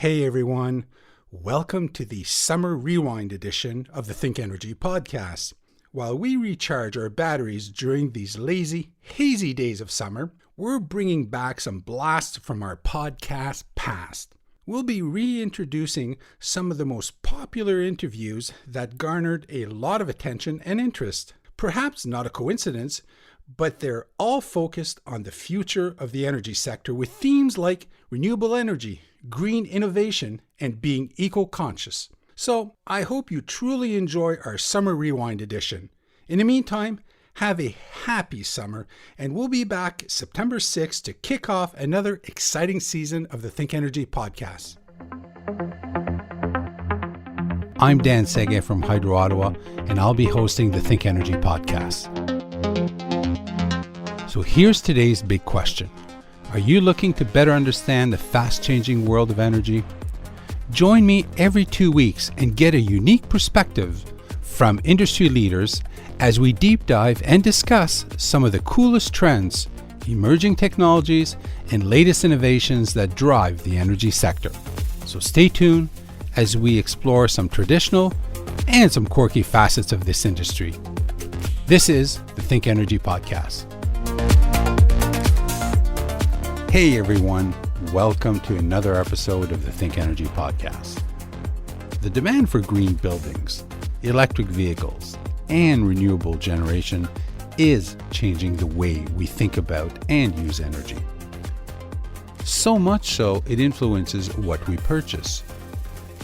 Hey everyone, welcome to the Summer Rewind edition of the ThinkEnergy podcast. While we recharge our batteries during these lazy, hazy days of summer, we're bringing back some blasts from our podcast past. We'll be reintroducing some of the most popular interviews that garnered a lot of attention and interest. Perhaps not a coincidence, but they're all focused on the future of the energy sector with themes like renewable energy, green innovation, and being eco-conscious. So I hope you truly enjoy our Summer Rewind edition. In the meantime, have a happy summer, and we'll be back September 6th to kick off another exciting season of the ThinkEnergy podcast. I'm Dan Sege from Hydro Ottawa, and I'll be hosting the ThinkEnergy podcast. So here's today's big question. Are you looking to better understand the fast-changing world of energy? Join me every 2 weeks and get a unique perspective from industry leaders as we deep dive and discuss some of the coolest trends, emerging technologies, and latest innovations that drive the energy sector. So stay tuned as we explore some traditional and some quirky facets of this industry. This is the ThinkEnergy podcast. Hey everyone, welcome to another episode of the ThinkEnergy podcast. The demand for green buildings, electric vehicles, and renewable generation is changing the way we think about and use energy. So much so, it influences what we purchase.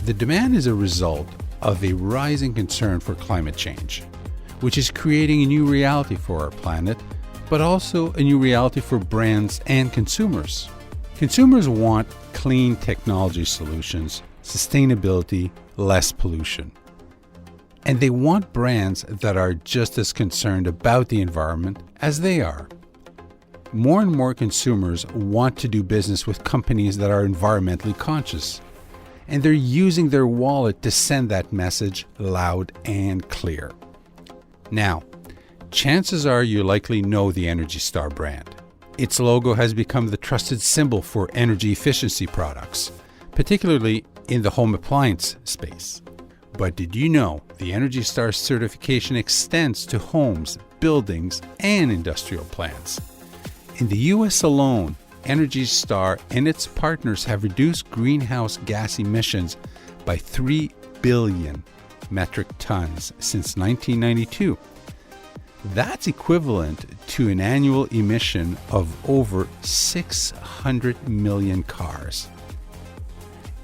The demand is a result of a rising concern for climate change, which is creating a new reality for our planet, but also a new reality for brands and consumers. Consumers want clean technology solutions, sustainability, less pollution. And they want brands that are just as concerned about the environment as they are. More and more consumers want to do business with companies that are environmentally conscious, and they're using their wallet to send that message loud and clear. Now, chances are you likely know the Energy Star brand. Its logo has become the trusted symbol for energy efficiency products, particularly in the home appliance space. But did you know the Energy Star certification extends to homes, buildings, and industrial plants? In the US alone, Energy Star and its partners have reduced greenhouse gas emissions by 3 billion metric tons since 1992. That's equivalent to an annual emission of over 600 million cars.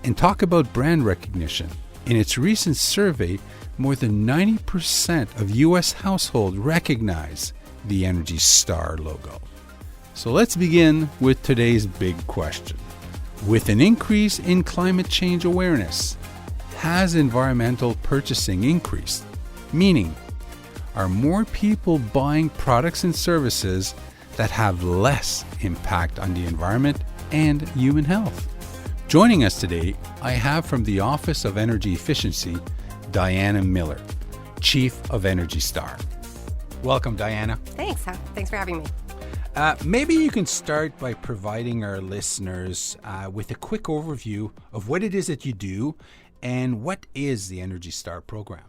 And talk about brand recognition. In its recent survey, more than 90% of U.S. households recognize the Energy Star logo. So let's begin with today's big question. With an increase in climate change awareness, has environmental purchasing increased? Meaning, are more people buying products and services that have less impact on the environment and human health? Joining us today, I have from the Office of Energy Efficiency, Dianna Miller, Chief of Energy Star. Welcome, Dianna. Thanks. Thanks for having me. Maybe you can start by providing our listeners with a quick overview of what it is that you do and what is the Energy Star program.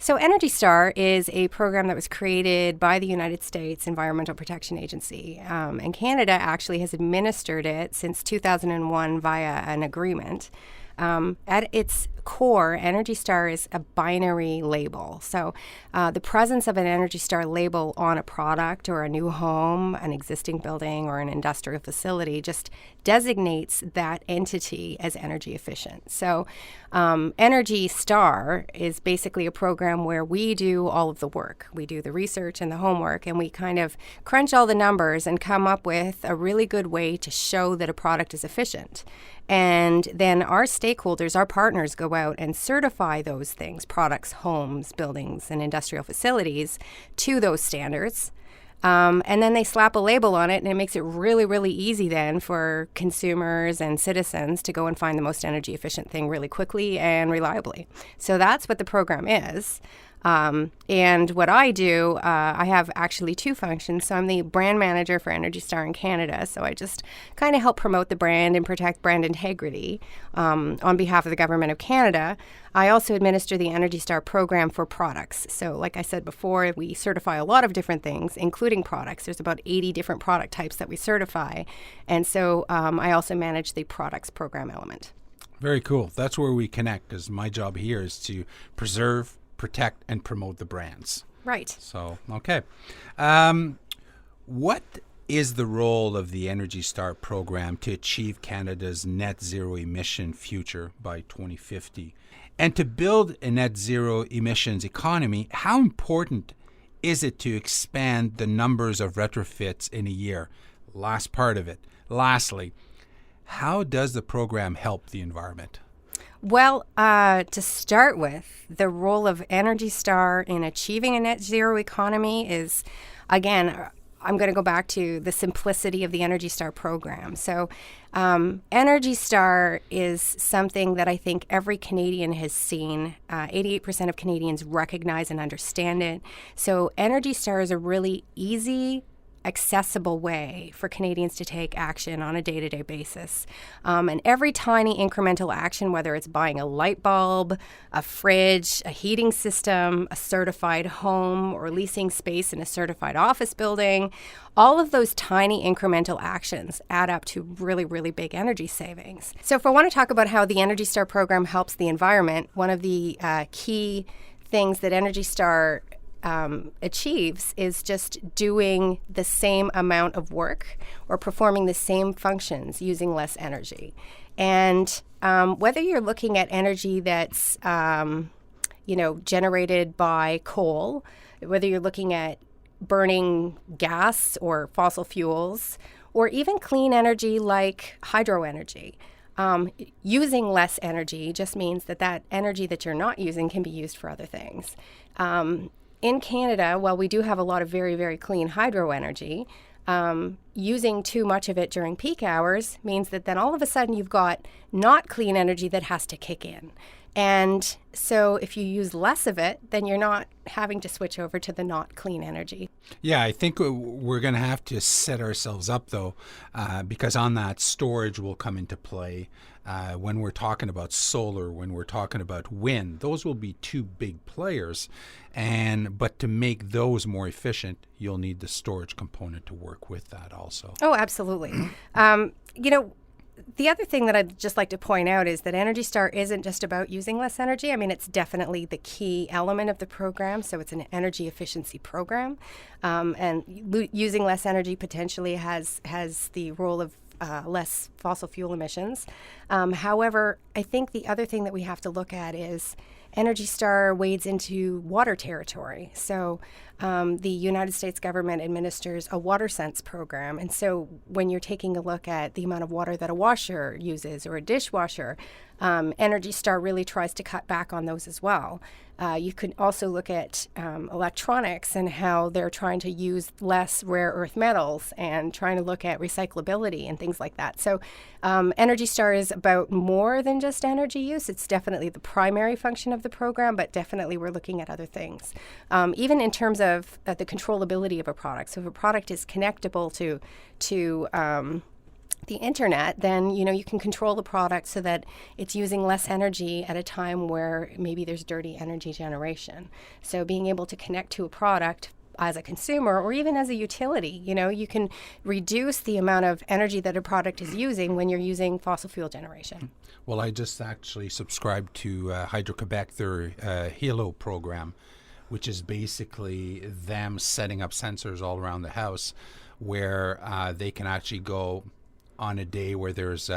So Energy Star is a program that was created by the United States Environmental Protection Agency, and Canada actually has administered it since 2001 via an agreement. At its core, Energy Star is a binary label. So the presence of an Energy Star label on a product or a new home, an existing building, or an industrial facility just designates that entity as energy efficient. So Energy Star is basically a program where we do all of the work. We do the research and the homework, and we kind of crunch all the numbers and come up with a really good way to show that a product is efficient. And then our stakeholders, our partners, go out and certify those things, products, homes, buildings, and industrial facilities, to those standards. And then they slap a label on it, and it makes it really, really easy then for consumers and citizens to go and find the most energy efficient thing really quickly and reliably. So that's what the program is. And what I do, I have actually two functions. So I'm the brand manager for Energy Star in Canada. So I just kind of help promote the brand and protect brand integrity on behalf of the Government of Canada. I also administer the Energy Star program for products. So like I said before, we certify a lot of different things, including products. There's about 80 different product types that we certify. And so I also manage the products program element. Very cool. That's where we connect, because my job here is to preserve, protect, and promote the brands. Right. So, okay. What is the role of the Energy Star program to achieve Canada's net zero emission future by 2050? And to build a net zero emissions economy, how important is it to expand the numbers of retrofits in a year? Last part of it. Lastly, how does the program help the environment? Well, to start with, the role of Energy Star in achieving a net zero economy is, again, I'm going to go back to the simplicity of the Energy Star program. So Energy Star is something that I think every Canadian has seen. 88% of Canadians recognize and understand it. So Energy Star is a really easy, accessible way for Canadians to take action on a day-to-day basis. And every tiny incremental action, whether it's buying a light bulb, a fridge, a heating system, a certified home, or leasing space in a certified office building, all of those tiny incremental actions add up to really, really big energy savings. So if I want to talk about how the Energy Star program helps the environment, one of the key things that Energy Star achieves is just doing the same amount of work or performing the same functions using less energy. And whether you're looking at energy that's generated by coal, whether you're looking at burning gas or fossil fuels, or even clean energy like hydro energy. Using less energy just means that energy that you're not using can be used for other things. In Canada, while we do have a lot of very, very clean hydro energy, using too much of it during peak hours means that then all of a sudden you've got not clean energy that has to kick in. And so if you use less of it, then you're not having to switch over to the not clean energy. Yeah, I think we're going to have to set ourselves up, though, because on that, storage will come into play. When we're talking about solar, when we're talking about wind, those will be two big players. But to make those more efficient, you'll need the storage component to work with that also. Oh, absolutely. The other thing that I'd just like to point out is that Energy Star isn't just about using less energy. I mean, it's definitely the key element of the program. So it's an energy efficiency program. And using less energy potentially has the role of less fossil fuel emissions. However, I think the other thing that we have to look at is Energy Star wades into water territory. So the United States government administers a water sense program. And so when you're taking a look at the amount of water that a washer uses or a dishwasher, Energy Star really tries to cut back on those as well. You could also look at electronics and how they're trying to use less rare earth metals and trying to look at recyclability and things like that. So Energy Star is about more than just energy use. It's definitely the primary function of the program, but definitely we're looking at other things. Even in terms of the controllability of a product. So if a product is connectable to the internet, then you can control the product so that it's using less energy at a time where maybe there's dirty energy generation. So being able to connect to a product as a consumer or even as a utility, you can reduce the amount of energy that a product is using when you're using fossil fuel generation. Well, I just actually subscribed to Hydro-Quebec, their HELO program, which is basically them setting up sensors all around the house where they can actually go on a day where there's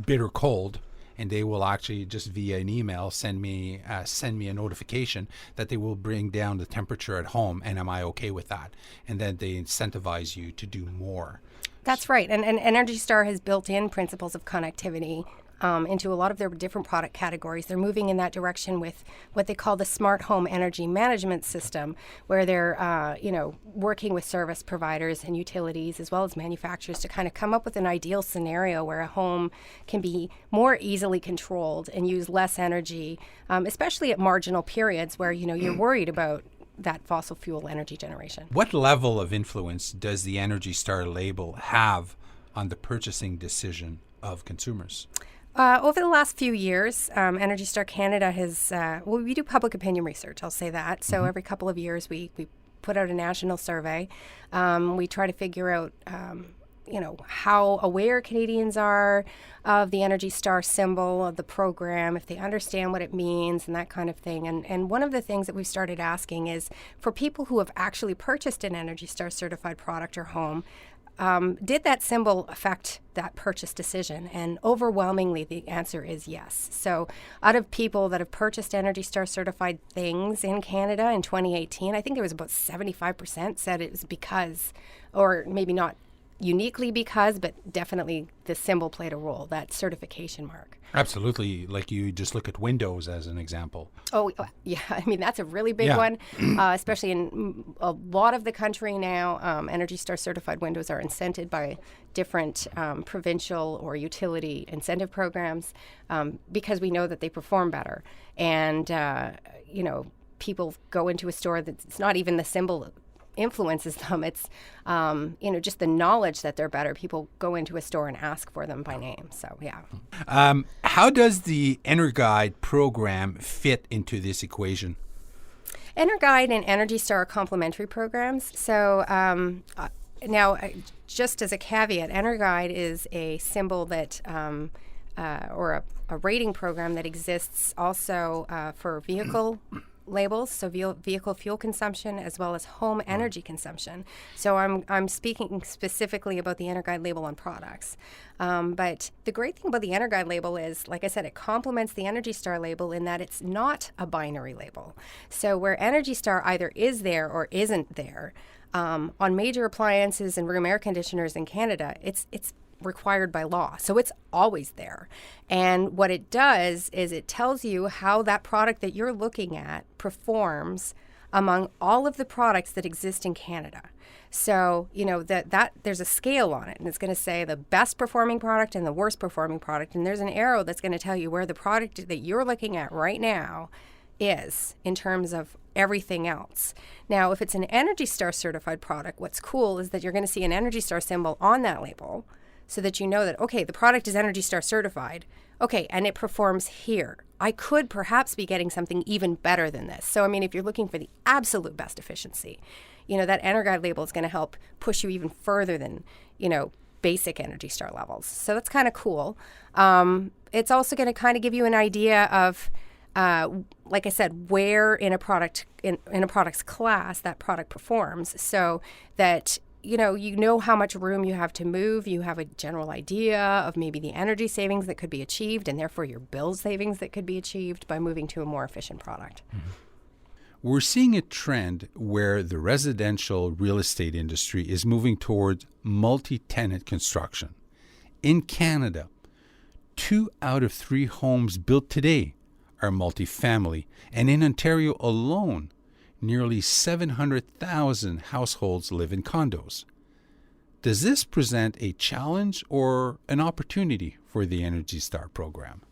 bitter cold, and they will actually just via an email send me a notification that they will bring down the temperature at home, and am I okay with that? And then they incentivize you to do more. That's right. And Energy Star has built in principles of connectivity into a lot of their different product categories. They're moving in that direction with what they call the Smart Home Energy Management System, where they're working with service providers and utilities as well as manufacturers to kind of come up with an ideal scenario where a home can be more easily controlled and use less energy, especially at marginal periods where you're worried about that fossil fuel energy generation. What level of influence does the Energy Star label have on the purchasing decision of consumers? Over the last few years, Energy Star Canada has, we do public opinion research, I'll say that. So every couple of years we put out a national survey. We try to figure out, how aware Canadians are of the Energy Star symbol, of the program, if they understand what it means and that kind of thing. And one of the things that we've started asking is for people who have actually purchased an Energy Star certified product or home, did that symbol affect that purchase decision? And overwhelmingly, the answer is yes. So out of people that have purchased Energy Star certified things in Canada in 2018, I think there was about 75% said it was because, or maybe not uniquely because, but definitely the symbol played a role, that certification mark. Absolutely. Like you just look at Windows as an example. Oh, yeah. I mean, that's a really big one, especially in a lot of the country now. Energy Star certified windows are incented by different provincial or utility incentive programs because we know that they perform better. And, people go into a store that's not even the symbol influences them. It's, just the knowledge that they're better. People go into a store and ask for them by name. So, yeah. How does the EnerGuide program fit into this equation? EnerGuide and Energy Star are complementary programs. So now, just as a caveat, EnerGuide is a symbol that, or a rating program that exists also for vehicle labels, so vehicle fuel consumption as well as home energy consumption. So I'm speaking specifically about the EnerGuide label on products. But the great thing about the EnerGuide label is, like I said, it complements the Energy Star label in that it's not a binary label. So where Energy Star either is there or isn't there, on major appliances and room air conditioners in Canada, it's required by law. So it's always there. And what it does is it tells you how that product that you're looking at performs among all of the products that exist in Canada. So, that there's a scale on it, and it's going to say the best performing product and the worst performing product. And there's an arrow that's going to tell you where the product that you're looking at right now is in terms of everything else. Now, if it's an Energy Star certified product, what's cool is that you're going to see an Energy Star symbol on that label, so that you know that, okay, the product is Energy Star certified. Okay, and it performs here. I could perhaps be getting something even better than this. So, I mean, if you're looking for the absolute best efficiency, that EnerGuide label is going to help push you even further than, basic Energy Star levels. So that's kind of cool. It's also going to kind of give you an idea of, like I said, where in a product, in a product's class that product performs, so that you know how much room you have to move. You have a general idea of maybe the energy savings that could be achieved and therefore your bill savings that could be achieved by moving to a more efficient product. Mm-hmm. We're seeing a trend where the residential real estate industry is moving towards multi-tenant construction. In Canada, 2 out of 3 homes built today are multifamily, and in Ontario alone, nearly 700,000 households live in condos. Does this present a challenge or an opportunity for the Energy Star program?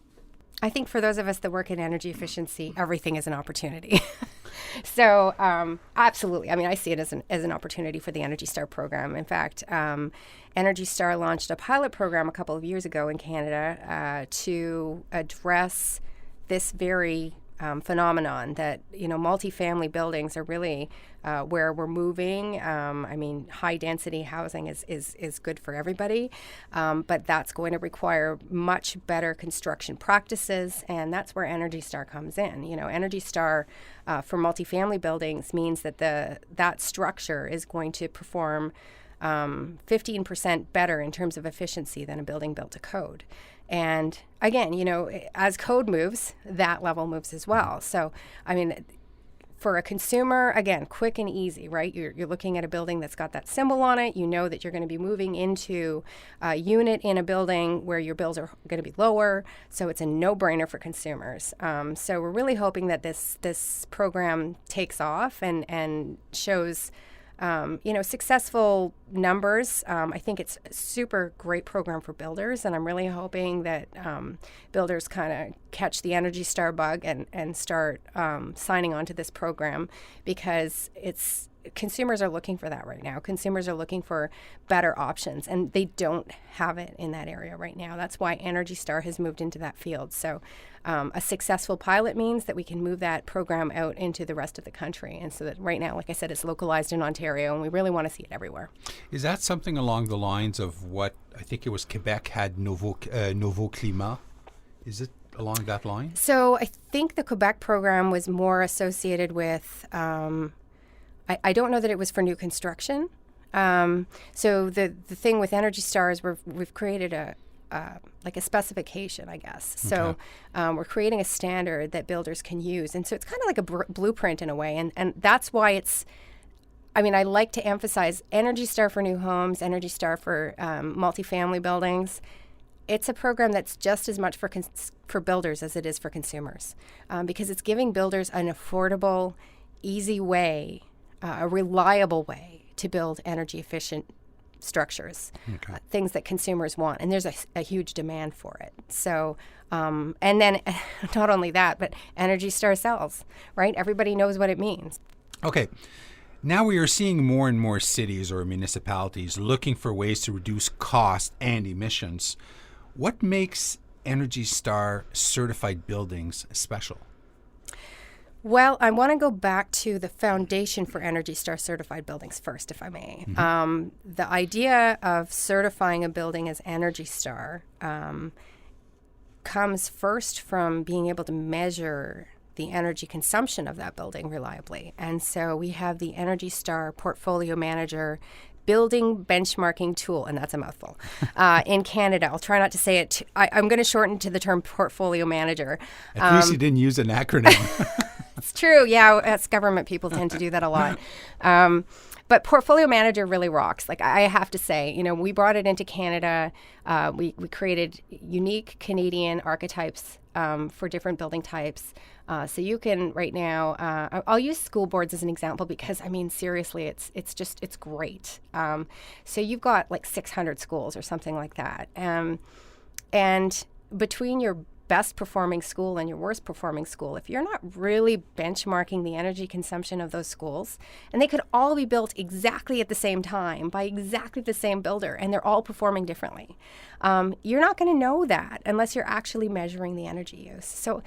I think for those of us that work in energy efficiency, everything is an opportunity. So absolutely. I mean, I see it as an opportunity for the Energy Star program. In fact, Energy Star launched a pilot program a couple of years ago in Canada to address this very phenomenon that, multifamily buildings are really where we're moving. I mean, high density housing is good for everybody, but that's going to require much better construction practices, and that's where Energy Star comes in. Energy Star for multifamily buildings means that that structure is going to perform 15% better in terms of efficiency than a building built to code. And again, as code moves, that level moves as well. So, I mean, for a consumer, again, quick and easy, right? You're looking at a building that's got that symbol on it. You know that you're going to be moving into a unit in a building where your bills are going to be lower. So it's a no-brainer for consumers. So we're really hoping that this program takes off and shows successful numbers. I think it's a super great program for builders, and I'm really hoping that builders kind of catch the Energy Star bug and start signing on to this program, because consumers are looking for that right now. Consumers are looking for better options, and they don't have it in that area right now. That's why Energy Star has moved into that field. So a successful pilot means that we can move that program out into the rest of the country. And so that right now, like I said, it's localized in Ontario, and we really want to see it everywhere. Is that something along the lines of what I think it was Quebec had Nouveau Climat? Is it along that line? So I think the Quebec program was more associated with I don't know that it was for new construction. So the thing with Energy Star is we've created a specification, I guess. So we're creating a standard that builders can use. And so it's kind of like a blueprint in a way. And that's why I like to emphasize Energy Star for new homes, Energy Star for multifamily buildings. It's a program that's just as much for builders as it is for consumers, because it's giving builders an affordable, easy way, a reliable way to build energy efficient structures, things that consumers want. And there's a huge demand for it. So, and then not only that, but Energy Star sells, right? Everybody knows what it means. Okay. Now we are seeing more and more cities or municipalities looking for ways to reduce cost and emissions. What makes Energy Star certified buildings special? Well, I want to go back to the foundation for Energy Star certified buildings first, if I may. Mm-hmm. The idea of certifying a building as Energy Star comes first from being able to measure the energy consumption of that building reliably. And so we have the Energy Star Portfolio Manager building benchmarking tool, and that's a mouthful, in Canada. I'll try not to say it. I'm going to shorten to the term Portfolio Manager. At least you didn't use an acronym. It's true. Yeah, us government people tend to do that a lot. But Portfolio Manager really rocks. Like, I have to say, we brought it into Canada. We created unique Canadian archetypes for different building types. So you can right now, I'll use school boards as an example because, seriously, it's great. So you've got like 600 schools or something like that. And between your best performing school and your worst performing school, if you're not really benchmarking the energy consumption of those schools, and they could all be built exactly at the same time by exactly the same builder, and they're all performing differently, you're not going to know that unless you're actually measuring the energy use. So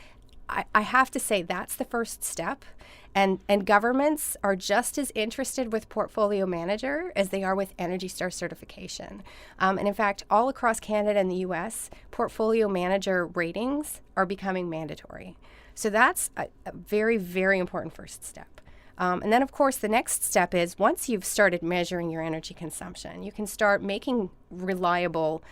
I have to say that's the first step. And governments are just as interested with Portfolio Manager as they are with Energy Star certification. And in fact, all across Canada and the US, Portfolio Manager ratings are becoming mandatory. So that's a very, very important first step. And then, of course, the next step is once you've started measuring your energy consumption, you can start making reliable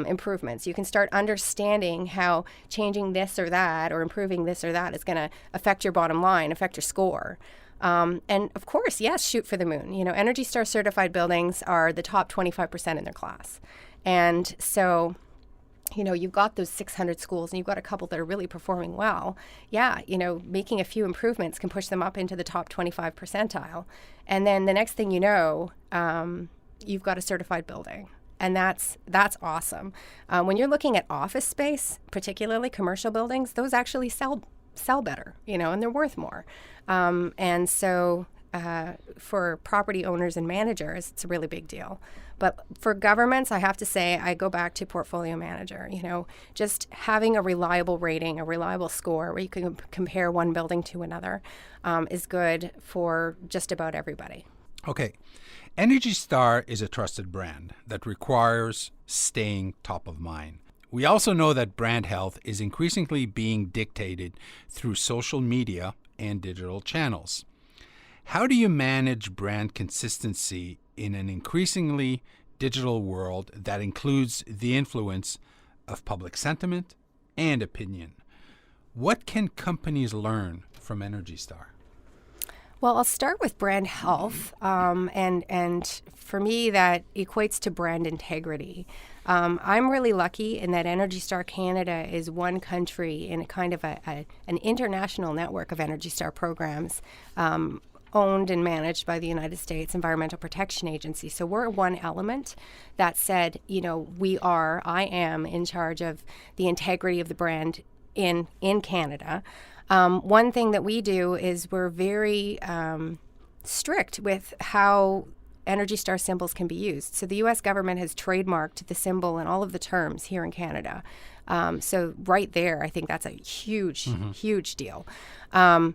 improvements. You can start understanding how changing this or that or improving this or that is going to affect your bottom line, affect your score. And of course, yes, shoot for the moon. Energy Star certified buildings are the top 25% in their class. And so, you've got those 600 schools and you've got a couple that are really performing well. Yeah, making a few improvements can push them up into the top 25 percentile. And then the next thing you know, you've got a certified building. And that's awesome. When you're looking at office space, particularly commercial buildings, those actually sell better, and they're worth more. And so for property owners and managers, it's a really big deal. But for governments, I have to say, I go back to Portfolio Manager. Just having a reliable rating, a reliable score where you can compare one building to another is good for just about everybody. Okay. Energy Star is a trusted brand that requires staying top of mind. We also know that brand health is increasingly being dictated through social media and digital channels. How do you manage brand consistency in an increasingly digital world that includes the influence of public sentiment and opinion? What can companies learn from Energy Star? Well, I'll start with brand health, and for me that equates to brand integrity. I'm really lucky in that Energy Star Canada is one country in a kind of an international network of Energy Star programs owned and managed by the United States Environmental Protection Agency. So we're one element. That said, I am in charge of the integrity of the brand in Canada. One thing that we do is we're very strict with how Energy Star symbols can be used. So the U.S. government has trademarked the symbol and all of the terms here in Canada. So right there, I think that's a huge, huge deal. And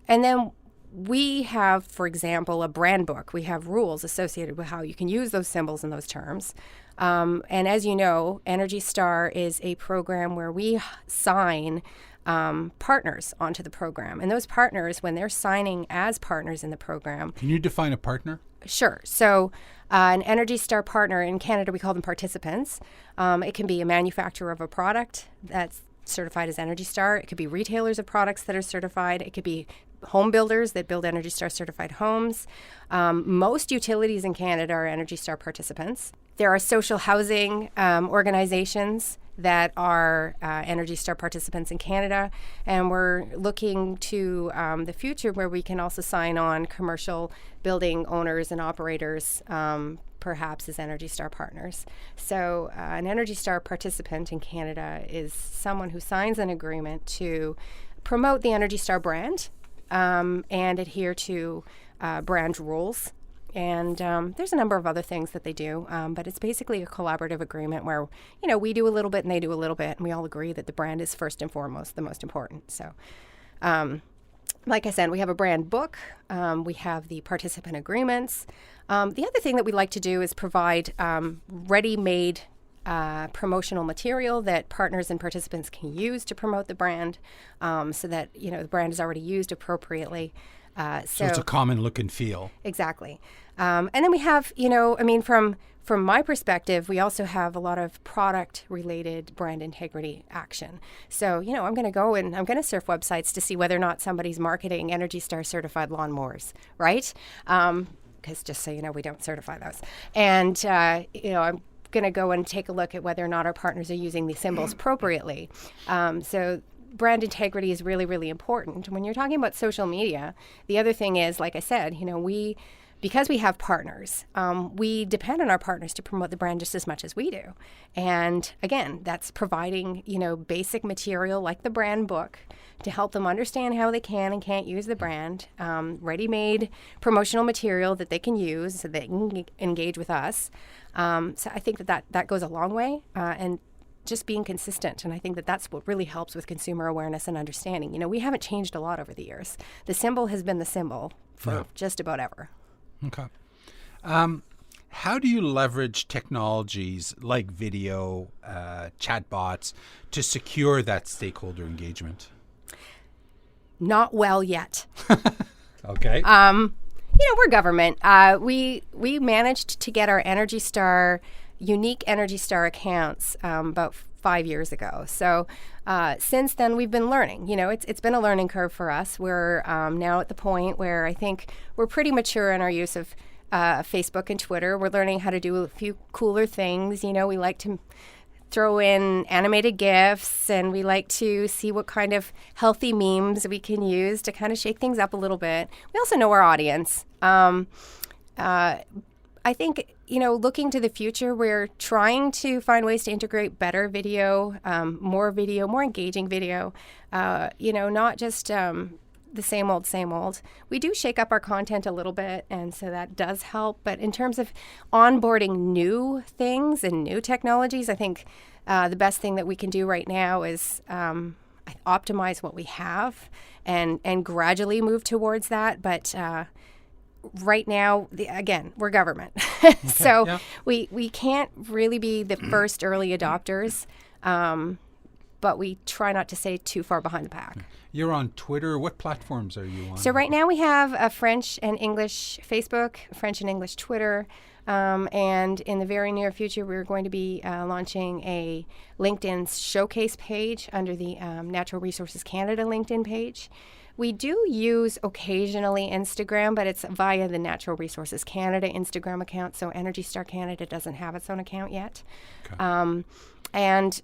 then we have, for example, a brand book. We have rules associated with how you can use those symbols and those terms. And as you know, Energy Star is a program where we sign partners onto the program. And those partners, when they're signing as partners in the program... Can you define a partner? Sure. So an Energy Star partner, in Canada we call them participants. It can be a manufacturer of a product that's certified as Energy Star. It could be retailers of products that are certified. It could be home builders that build Energy Star certified homes. Most utilities in Canada are Energy Star participants. There are social housing organizations that are Energy Star participants in Canada, and we're looking to the future where we can also sign on commercial building owners and operators, perhaps as Energy Star partners. So an Energy Star participant in Canada is someone who signs an agreement to promote the Energy Star brand and adhere to brand rules. And there's a number of other things that they do, but it's basically a collaborative agreement where, we do a little bit and they do a little bit, and we all agree that the brand is first and foremost the most important. So, like I said, we have a brand book. We have the participant agreements. The other thing that we like to do is provide ready-made promotional material that partners and participants can use to promote the brand, so that, the brand is already used appropriately. So it's a common look and feel. Exactly. And then we have, from my perspective, we also have a lot of product-related brand integrity action. So, I'm going to go and I'm going to surf websites to see whether or not somebody's marketing Energy Star certified lawnmowers, right? Because just so you know, we don't certify those. And, I'm going to go and take a look at whether or not our partners are using these symbols appropriately. So brand integrity is really, really important. When you're talking about social media, the other thing is, like I said, because we have partners, we depend on our partners to promote the brand just as much as we do. And again, that's providing, basic material like the brand book to help them understand how they can and can't use the brand, ready-made promotional material that they can use so they can engage with us. So I think that goes a long way, and just being consistent. And I think that's what really helps with consumer awareness and understanding. We haven't changed a lot over the years. The symbol has been the symbol for just about ever. Okay. How do you leverage technologies like video, chatbots to secure that stakeholder engagement? Not well yet. Okay. We're government. We managed to get our Energy Star unique Energy Star accounts about 5 years ago. So since then, we've been learning. It's been a learning curve for us. We're now at the point where I think we're pretty mature in our use of Facebook and Twitter. We're learning how to do a few cooler things. We like to throw in animated GIFs, and we like to see what kind of healthy memes we can use to kind of shake things up a little bit. We also know our audience. I think, looking to the future, we're trying to find ways to integrate better video, more engaging video, not just the same old. We do shake up our content a little bit, and so that does help. But in terms of onboarding new things and new technologies, I think the best thing that we can do right now is optimize what we have and gradually move towards that. But right now, again, we're government. So we can't really be the first early adopters, but we try not to stay too far behind the pack. You're on Twitter. What platforms are you on? So right now we have a French and English Facebook, French and English Twitter, and in the very near future, we're going to be launching a LinkedIn showcase page under the Natural Resources Canada LinkedIn page. We do use occasionally Instagram, but it's via the Natural Resources Canada Instagram account. So Energy Star Canada doesn't have its own account yet. Okay. And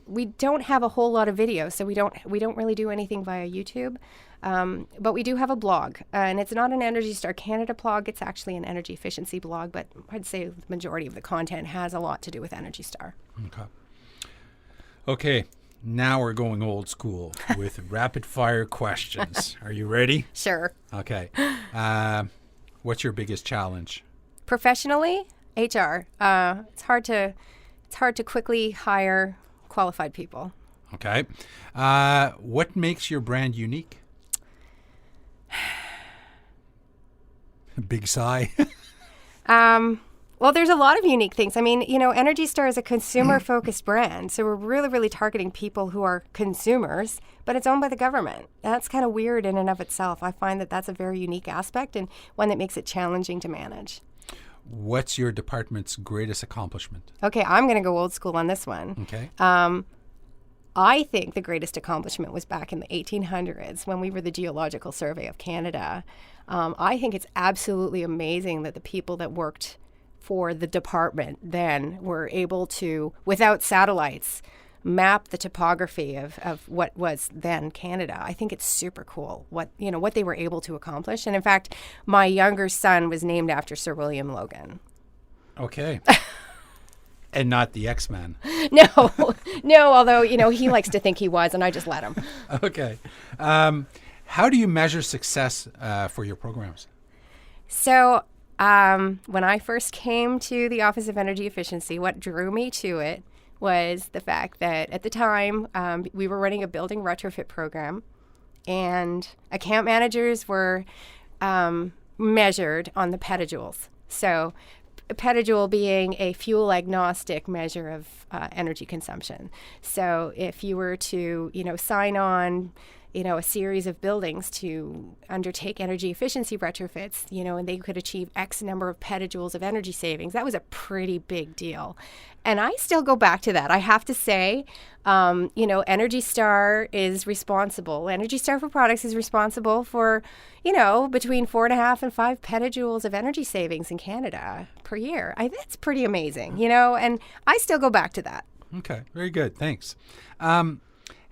we don't have a whole lot of videos, so we don't really do anything via YouTube. But we do have a blog, and it's not an Energy Star Canada blog. It's actually an energy efficiency blog, but I'd say the majority of the content has a lot to do with Energy Star. Okay, now we're going old school with rapid fire questions. Are you ready? Sure. Okay. What's your biggest challenge? Professionally, HR. It's hard to quickly hire qualified people. Okay. What makes your brand unique? Big sigh. Well, there's a lot of unique things. I mean, Energy Star is a consumer-focused brand, so we're really, really targeting people who are consumers, but it's owned by the government. That's kind of weird in and of itself. I find that that's a very unique aspect and one that makes it challenging to manage. What's your department's greatest accomplishment? Okay, I'm going to go old school on this one. Okay. I think the greatest accomplishment was back in the 1800s when we were the Geological Survey of Canada. I think it's absolutely amazing that the people that worked for the department then were able to, without satellites, map the topography of what was then Canada. I think it's super cool what they were able to accomplish. And in fact, my younger son was named after Sir William Logan. Okay. And not the X-Man. No, although, he likes to think he was, and I just let him. Okay. How do you measure success for your programs? So when I first came to the Office of Energy Efficiency, what drew me to it was the fact that at the time we were running a building retrofit program, and account managers were measured on the petajoules. So petajoule being a fuel agnostic measure of energy consumption. So if you were to, sign on, a series of buildings to undertake energy efficiency retrofits, and they could achieve X number of petajoules of energy savings, that was a pretty big deal. And I still go back to that. I have to say, Energy Star is responsible. Energy Star for Products is responsible for, between 4.5 and 5 petajoules of energy savings in Canada per year. That's pretty amazing, and I still go back to that. Okay, very good. Thanks.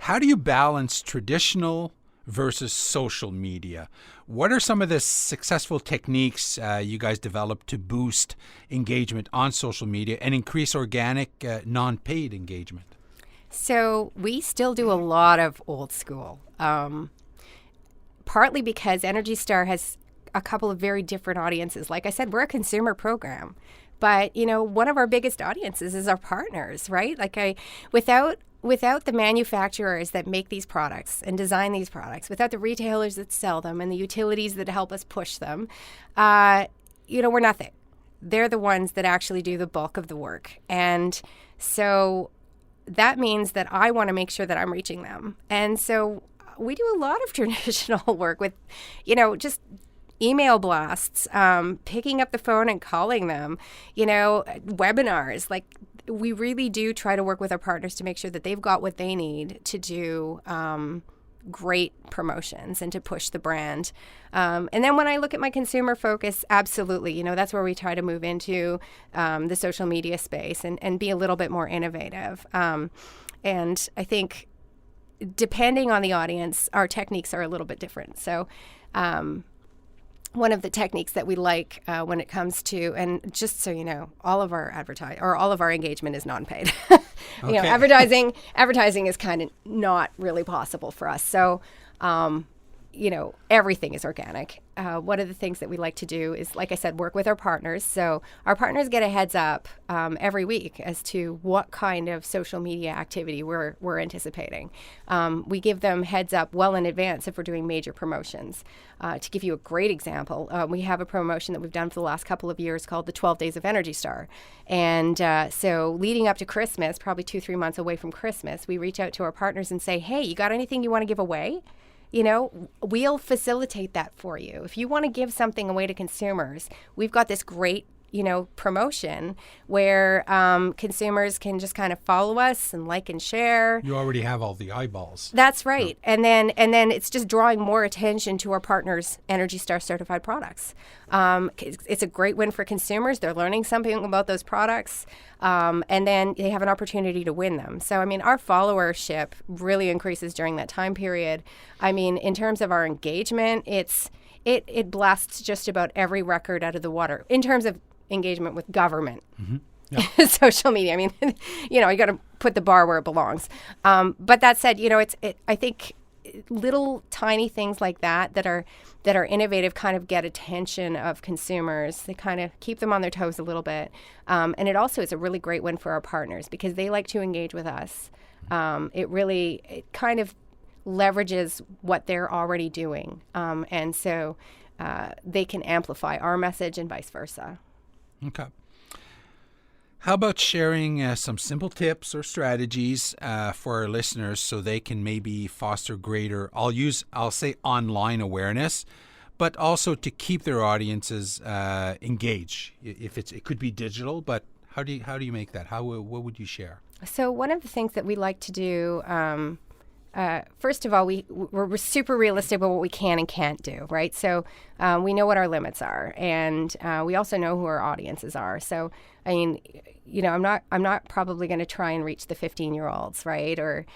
How do you balance traditional versus social media? What are some of the successful techniques you guys developed to boost engagement on social media and increase organic, non-paid engagement? So we still do a lot of old school, partly because Energy Star has a couple of very different audiences. Like I said, we're a consumer program, but one of our biggest audiences is our partners, right? Without the manufacturers that make these products and design these products, without the retailers that sell them and the utilities that help us push them, we're nothing. They're the ones that actually do the bulk of the work. And so that means that I want to make sure that I'm reaching them. And so we do a lot of traditional work with, just email blasts, picking up the phone and calling them, webinars. We really do try to work with our partners to make sure that they've got what they need to do great promotions and to push the brand. And then when I look at my consumer focus, absolutely, that's where we try to move into the social media space and be a little bit more innovative. And I think depending on the audience, our techniques are a little bit different. So one of the techniques that we like when it comes to, and just so you know, all of our engagement is non-paid. Okay. Advertising is kind of not really possible for us. So, everything is organic. One of the things that we like to do is, like I said, work with our partners. So our partners get a heads up every week as to what kind of social media activity we're anticipating. We give them heads up well in advance if we're doing major promotions. To give you a great example, we have a promotion that we've done for the last couple of years called the 12 Days of Energy Star. And so leading up to Christmas, probably 2-3 months away from Christmas, we reach out to our partners and say, hey, you got anything you want to give away? We'll facilitate that for you. If you want to give something away to consumers, we've got this great promotion where consumers can just kind of follow us and like and share. You already have all the eyeballs. That's right. Yeah. And then it's just drawing more attention to our partners' Energy Star certified products. It's a great win for consumers. They're learning something about those products, and then they have an opportunity to win them. So, I mean, our followership really increases during that time period. I mean, in terms of our engagement, it blasts just about every record out of the water in terms of engagement with government. Mm-hmm. Yeah. Social media. I mean, you got to put the bar where it belongs. But that said, I think little tiny things like that are innovative kind of get attention of consumers. They kind of keep them on their toes a little bit. And it also is a really great win for our partners because they like to engage with us. It kind of leverages what they're already doing. And so they can amplify our message and vice versa. Okay. How about sharing some simple tips or strategies for our listeners so they can maybe foster greater, I'll say online awareness, but also to keep their audiences engaged? It could be digital, but how do you make that? What would you share? So one of the things that we like to do, first of all, we're super realistic about what we can and can't do, right? So we know what our limits are, and we also know who our audiences are. So, I mean, I'm not probably going to try and reach the 15-year-olds, right? Or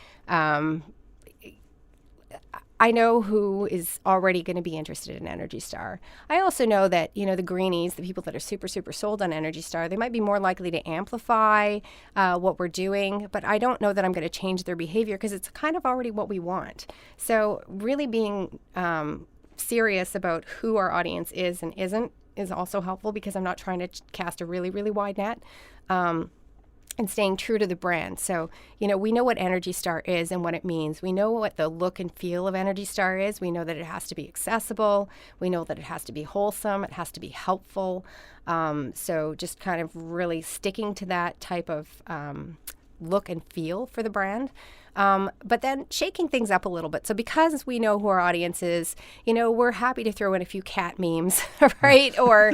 I know who is already going to be interested in Energy Star. I also know that, the greenies, the people that are super, super sold on Energy Star, they might be more likely to amplify what we're doing, but I don't know that I'm going to change their behavior because it's kind of already what we want. So really being serious about who our audience is and isn't is also helpful because I'm not trying to cast a really, really wide net. And staying true to the brand. So, we know what Energy Star is and what it means. We know what the look and feel of Energy Star is. We know that it has to be accessible. We know that it has to be wholesome. It has to be helpful. So just kind of really sticking to that type of look and feel for the brand. But then shaking things up a little bit. So because we know who our audience is, we're happy to throw in a few cat memes, right? Or,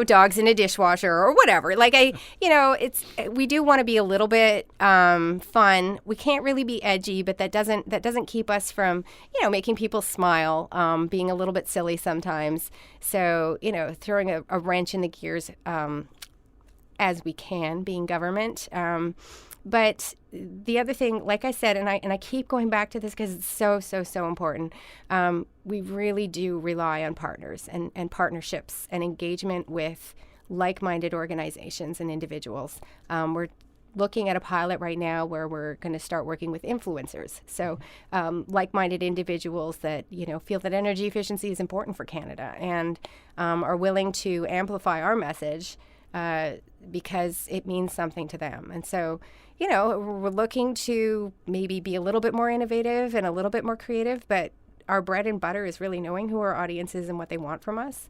dogs in a dishwasher or whatever. We do want to be a little bit fun. We can't really be edgy, but that doesn't keep us from, making people smile, being a little bit silly sometimes. So, throwing a wrench in the gears as we can, being government. But the other thing, like I said, and I keep going back to this because it's so, so, so important, we really do rely on partners and partnerships and engagement with like-minded organizations and individuals. We're looking at a pilot right now where we're going to start working with influencers. So like-minded individuals that, feel that energy efficiency is important for Canada and are willing to amplify our message because it means something to them. And so, we're looking to maybe be a little bit more innovative and a little bit more creative, but our bread and butter is really knowing who our audience is and what they want from us.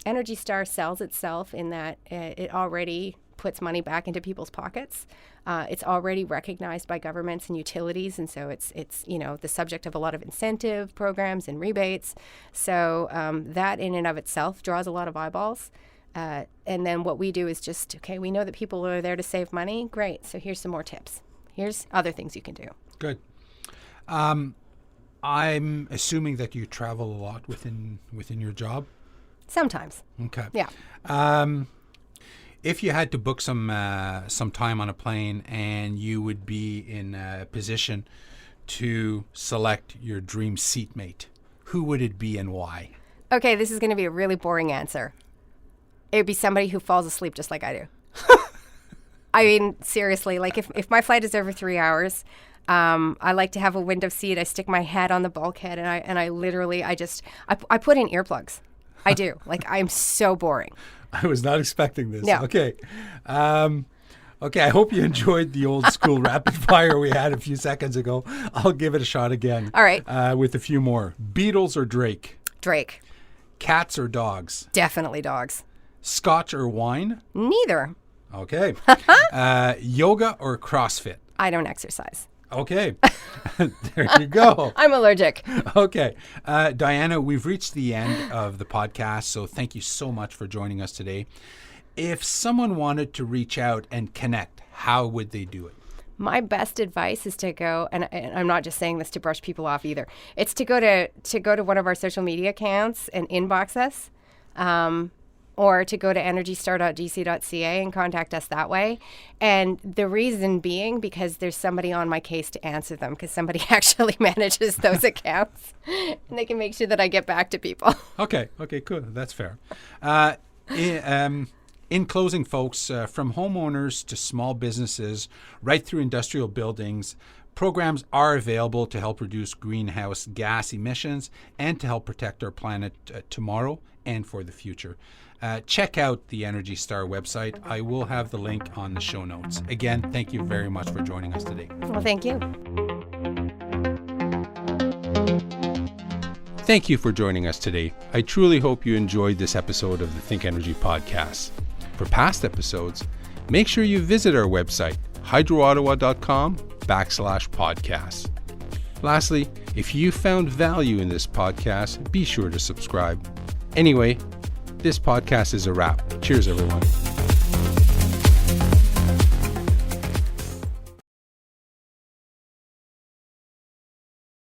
Energy Star sells itself in that it already puts money back into people's pockets. It's already recognized by governments and utilities, and so it's the subject of a lot of incentive programs and rebates. So that in and of itself draws a lot of eyeballs. And then what we do is just, we know that people are there to save money. Great. So here's some more tips. Here's other things you can do. Good. I'm assuming that you travel a lot within your job? Sometimes. Okay. Yeah. If you had to book some time on a plane and you would be in a position to select your dream seatmate, who would it be and why? Okay, this is going to be a really boring answer. It would be somebody who falls asleep just like I do. I mean, seriously, if my flight is over 3 hours, I like to have a window seat. I stick my head on the bulkhead and I literally, I put in earplugs. I do. I'm so boring. I was not expecting this. No. Okay. Okay, I hope you enjoyed the old school rapid fire we had a few seconds ago. I'll give it a shot again. All right. With a few more. Beatles or Drake? Drake. Cats or dogs? Definitely dogs. Scotch or wine? Neither. Okay. Yoga or CrossFit? I don't exercise. Okay. There you go. I'm allergic. Okay. Dianna, we've reached the end of the podcast, so thank you so much for joining us today. If someone wanted to reach out and connect, how would they do it? My best advice is to go, and I'm not just saying this to brush people off either. It's to go to one of our social media accounts and inbox us, or to go to energystar.gc.ca and contact us that way. And the reason being because there's somebody on my case to answer them, because somebody actually manages those accounts, and they can make sure that I get back to people. Okay, cool. That's fair. In closing, folks, from homeowners to small businesses, right through industrial buildings, programs are available to help reduce greenhouse gas emissions and to help protect our planet tomorrow and for the future. Check out the Energy Star website. I will have the link on the show notes. Again, thank you very much for joining us today. Well, thank you. Thank you for joining us today. I truly hope you enjoyed this episode of the Think Energy podcast. For past episodes, make sure you visit our website, hydroottawa.com/podcast. Lastly, if you found value in this podcast, be sure to subscribe. Anyway, this podcast is a wrap. Cheers, everyone.